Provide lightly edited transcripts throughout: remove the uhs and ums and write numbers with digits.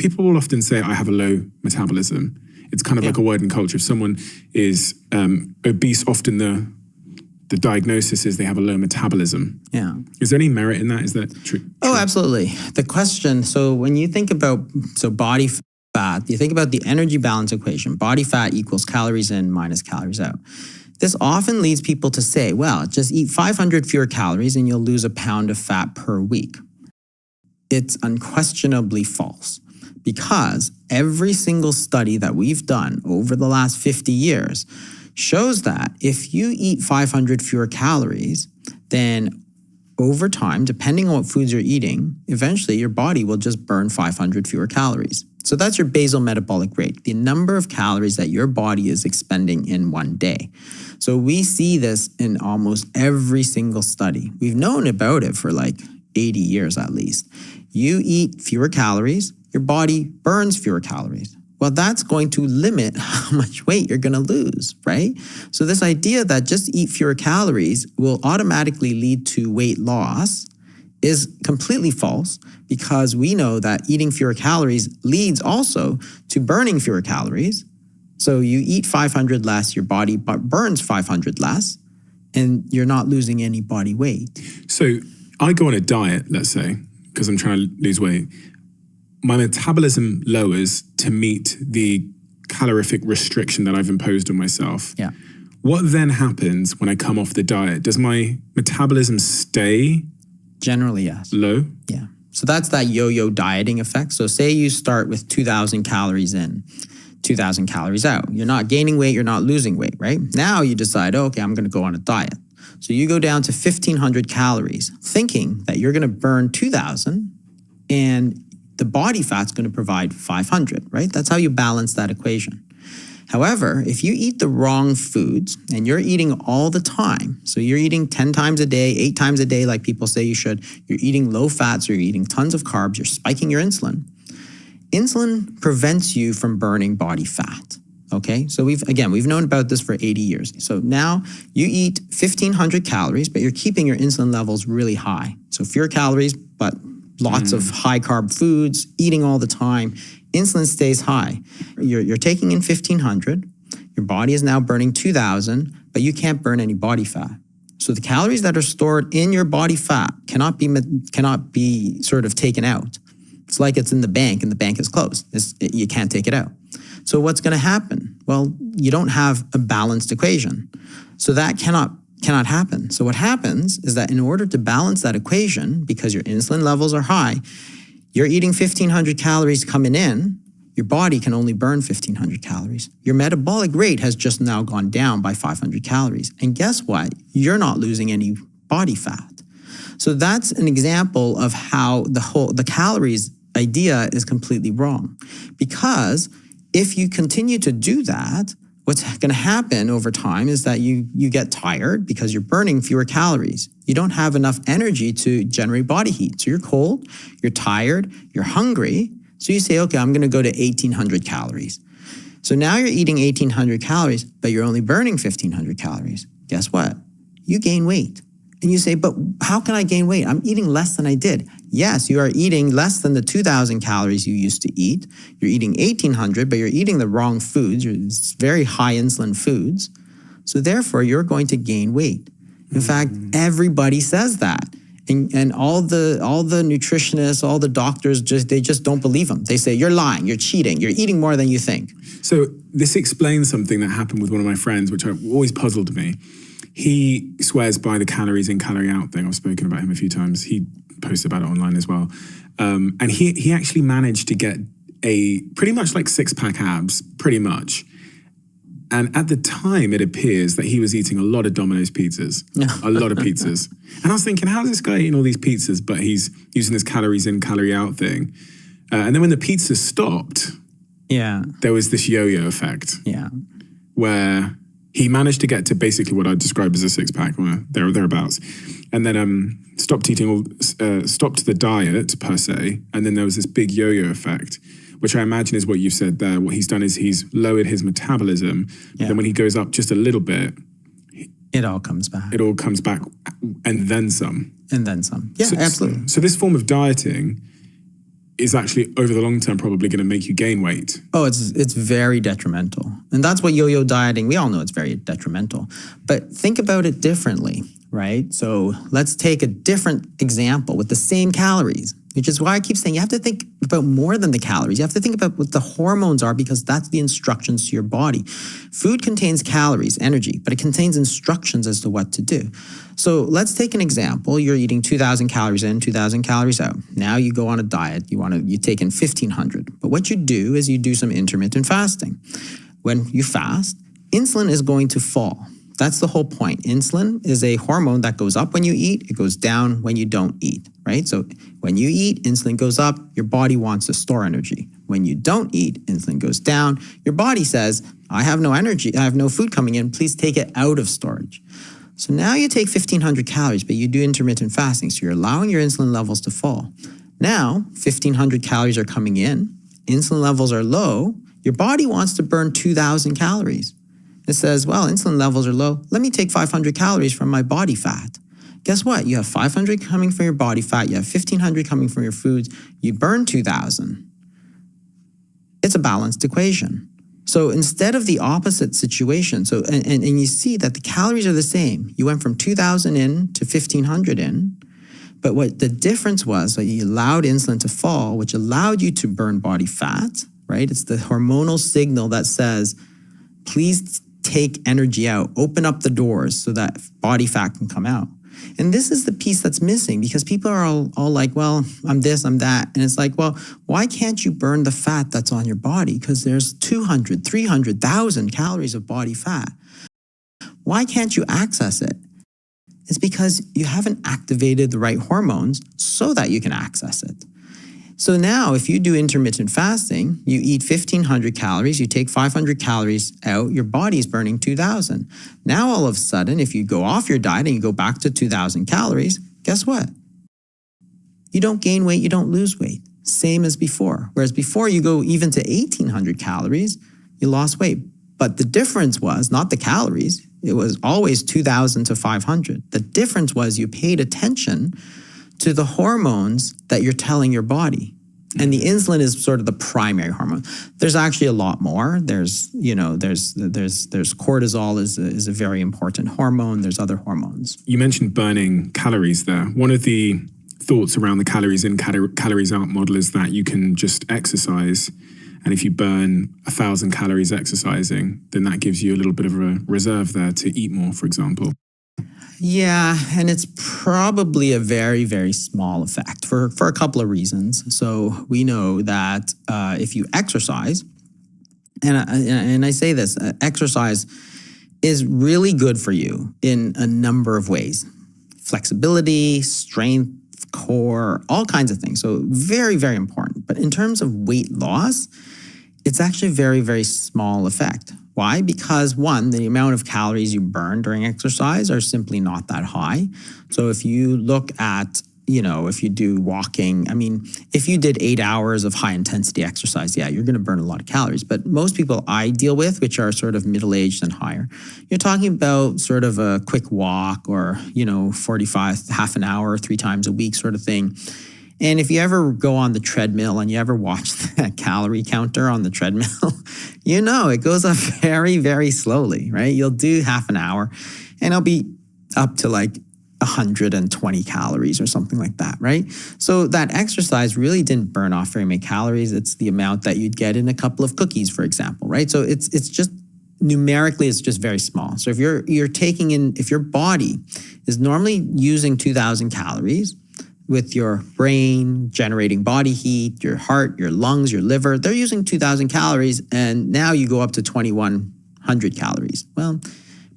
people will often say, I have a low metabolism. It's kind of like a word in culture. If someone is obese, often the diagnosis is they have a low metabolism. Yeah. Is there any merit in that? Is that true? Oh, absolutely. The question, so when you think about, body fat, you think about the energy balance equation. Body fat equals calories in minus calories out. This often leads people to say, well, just eat 500 fewer calories and you'll lose a pound of fat per week. It's unquestionably false, because every single study that we've done over the last 50 years shows that if you eat 500 fewer calories, then over time, depending on what foods you're eating, eventually your body will just burn 500 fewer calories. So that's your basal metabolic rate, the number of calories that your body is expending in one day. So we see this in almost every single study. We've known about it for like 80 years at least. You eat fewer calories, your body burns fewer calories. Well, that's going to limit how much weight you're going to lose, right? So this idea that just eat fewer calories will automatically lead to weight loss is completely false, because we know that eating fewer calories leads also to burning fewer calories. So you eat 500 less, your body burns 500 less, and you're not losing any body weight. So I go on a diet, let's say, because I'm trying to lose weight. My metabolism lowers to meet the calorific restriction that I've imposed on myself. Yeah. What then happens when I come off the diet? Does my metabolism stay Generally, yes. low? Yeah. So that's that yo-yo dieting effect. So say you start with 2,000 calories in, 2,000 calories out. You're not gaining weight, you're not losing weight, right? Now you decide, okay, I'm going to go on a diet. So you go down to 1,500 calories, thinking that you're going to burn 2,000 and the body fat's going to provide 500, right? That's how you balance that equation. However, if you eat the wrong foods and you're eating all the time, so you're eating 10 times a day, 8 times a day, like people say you should, you're eating low fats, or you're eating tons of carbs, you're spiking your insulin. Insulin prevents you from burning body fat. Okay, so we've known about this for 80 years. So now you eat 1,500 calories, but you're keeping your insulin levels really high. So fewer calories, but lots of high carb foods, eating all the time, insulin stays high. You're taking in 1,500, your body is now burning 2,000, but you can't burn any body fat. So the calories that are stored in your body fat cannot be sort of taken out. It's like it's in the bank and the bank is closed. You can't take it out. So what's going to happen? Well, you don't have a balanced equation. So that cannot happen. So what happens is that in order to balance that equation, because your insulin levels are high, you're eating 1,500 calories coming in, your body can only burn 1,500 calories. Your metabolic rate has just now gone down by 500 calories. And guess what? You're not losing any body fat. So that's an example of how the calories idea is completely wrong. Because if you continue to do that, what's going to happen over time is that you get tired because you're burning fewer calories. You don't have enough energy to generate body heat. So you're cold, you're tired, you're hungry. So you say, okay, I'm going to go to 1,800 calories. So now you're eating 1,800 calories, but you're only burning 1,500 calories. Guess what? You gain weight. And you say, but how can I gain weight? I'm eating less than I did. Yes, you are eating less than the 2,000 calories you used to eat. You're eating 1,800, but you're eating the wrong foods. It's very high insulin foods. So therefore, you're going to gain weight. In fact, everybody says that. And all the nutritionists, all the doctors, they just don't believe them. They say, you're lying, you're cheating, you're eating more than you think. So this explains something that happened with one of my friends, which always puzzled me. He swears by the calories in, calorie out thing. I've spoken about him a few times. He posts about it online as well. And he actually managed to get a pretty much like 6-pack abs, pretty much. And at the time, it appears that he was eating a lot of Domino's pizzas, a lot of pizzas. And I was thinking, how is this guy eating all these pizzas, but he's using this calories in, calorie out thing? And then when the pizza stopped, there was this yo-yo effect. Where he managed to get to basically what I'd describe as a 6-pack, or thereabouts, and then stopped the diet per se, and then there was this big yo-yo effect, which I imagine is what you said there. What he's done is he's lowered his metabolism. Then when he goes up just a little bit, it all comes back. It all comes back, and then some. And then some. Yeah, absolutely. So this form of dieting, is actually over the long term probably going to make you gain weight. Oh, it's very detrimental. And that's what yo-yo dieting, we all know it's very detrimental. But think about it differently, right? So let's take a different example with the same calories, which is why I keep saying you have to think about more than the calories. You have to think about what the hormones are, because that's the instructions to your body. Food contains calories, energy, but it contains instructions as to what to do. So let's take an example. You're eating 2,000 calories in, 2,000 calories out. Now you go on a diet. You take in 1,500. But what you do is you do some intermittent fasting. When you fast, insulin is going to fall. That's the whole point. Insulin is a hormone that goes up when you eat. It goes down when you don't eat, right? So when you eat, insulin goes up. Your body wants to store energy. When you don't eat, insulin goes down. Your body says, I have no energy. I have no food coming in. Please take it out of storage. So now you take 1,500 calories, but you do intermittent fasting. So you're allowing your insulin levels to fall. Now, 1,500 calories are coming in. Insulin levels are low. Your body wants to burn 2,000 calories. It says, well, insulin levels are low. Let me take 500 calories from my body fat. Guess what? You have 500 coming from your body fat. You have 1,500 coming from your foods. You burn 2,000. It's a balanced equation. So instead of the opposite situation, and you see that the calories are the same. You went from 2,000 in to 1,500 in. But what the difference was that you allowed insulin to fall, which allowed you to burn body fat, right? It's the hormonal signal that says, please take energy out, open up the doors so that body fat can come out. And this is the piece that's missing, because people are all like, well, I'm this, I'm that. And it's like, well, why can't you burn the fat that's on your body? Because there's 200, 300,000 calories of body fat. Why can't you access it? It's because you haven't activated the right hormones so that you can access it. So now if you do intermittent fasting, you eat 1,500 calories, you take 500 calories out, your body's burning 2,000. Now all of a sudden, if you go off your diet and you go back to 2,000 calories, guess what? You don't gain weight, you don't lose weight. Same as before. Whereas before you go even to 1,800 calories, you lost weight. But the difference was not the calories, it was always 2,000 to 500. The difference was you paid attention to the hormones that you're telling your body. And the insulin is sort of the primary hormone. There's actually a lot more. There's cortisol is a very important hormone. There's other hormones. You mentioned burning calories there. One of the thoughts around the calories in, calories out model is that you can just exercise. And if you burn 1,000 calories exercising, then that gives you a little bit of a reserve there to eat more, for example. Yeah, and it's probably a very, very small effect for a couple of reasons. So we know that if you exercise, and I say this, exercise is really good for you in a number of ways. Flexibility, strength, core, all kinds of things. So very, very important. But in terms of weight loss, it's actually a very, very small effect. Why? Because one, the amount of calories you burn during exercise are simply not that high. So if you look at, if you do walking, if you did 8 hours of high intensity exercise, yeah, you're going to burn a lot of calories. But most people I deal with, which are sort of middle-aged and higher, you're talking about sort of a quick walk or, 45, half an hour, 3 times a week sort of thing. And if you ever go on the treadmill and you ever watch the calorie counter on the treadmill, it goes up very, very slowly, right? You'll do half an hour and it'll be up to like 120 calories or something like that, right? So that exercise really didn't burn off very many calories. It's the amount that you'd get in a couple of cookies, for example, right? So it's just numerically, it's just very small. So if if your body is normally using 2,000 calories, with your brain generating body heat, your heart, your lungs, your liver, they're using 2,000 calories, and now you go up to 2,100 calories. Well,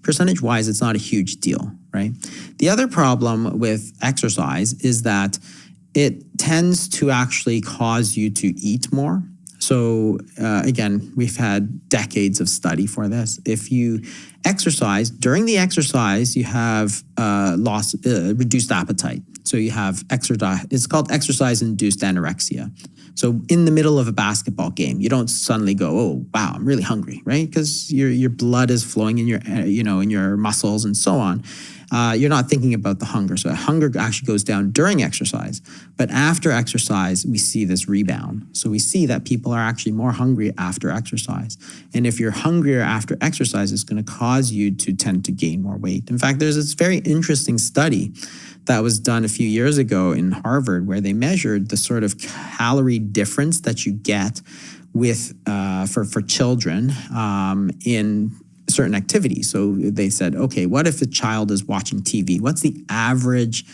percentage-wise, it's not a huge deal, right? The other problem with exercise is that it tends to actually cause you to eat more. So again, we've had decades of study for this. If you exercise, during the exercise, you have reduced appetite. So you have exercise, it's called exercise-induced anorexia. So in the middle of a basketball game, you don't suddenly go, oh, wow, I'm really hungry, right? Because your blood is flowing in your, in your muscles and so on. You're not thinking about the hunger. So hunger actually goes down during exercise. But after exercise, we see this rebound. So we see that people are actually more hungry after exercise. And if you're hungrier after exercise, it's going to cause you to tend to gain more weight. In fact, there's this very interesting study that was done a few years ago in Harvard where they measured the sort of calorie difference that you get with for children in certain activities. So they said, okay, what if a child is watching TV? What's the average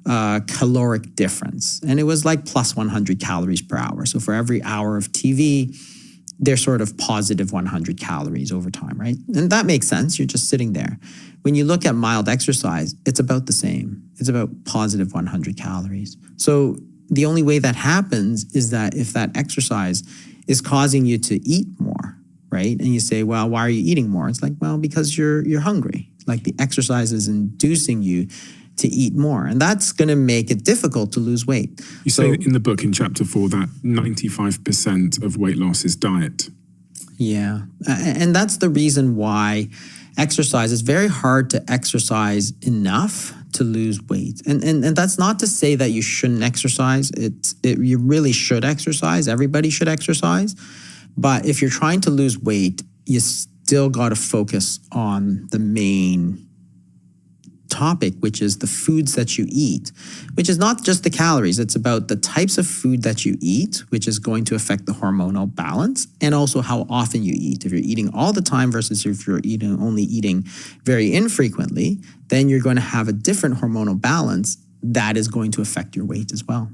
caloric difference? And it was like plus 100 calories per hour. So for every hour of TV, they're sort of positive 100 calories over time, right? And that makes sense. You're just sitting there. When you look at mild exercise, it's about the same. It's about positive 100 calories. So the only way that happens is that if that exercise is causing you to eat more, right? And you say, well, why are you eating more? It's like, well, because you're hungry. Like the exercise is inducing you to eat more. And that's going to make it difficult to lose weight. You say in the book in chapter 4 that 95% of weight loss is diet. Yeah. And that's the reason why exercise is very hard to exercise enough to lose weight. And that's not to say that you shouldn't exercise. You really should exercise. Everybody should exercise. But if you're trying to lose weight, you still got to focus on the main topic, which is the foods that you eat, which is not just the calories. It's about the types of food that you eat, which is going to affect the hormonal balance, and also how often you eat. If you're eating all the time versus if you're only eating very infrequently, then you're going to have a different hormonal balance that is going to affect your weight as well.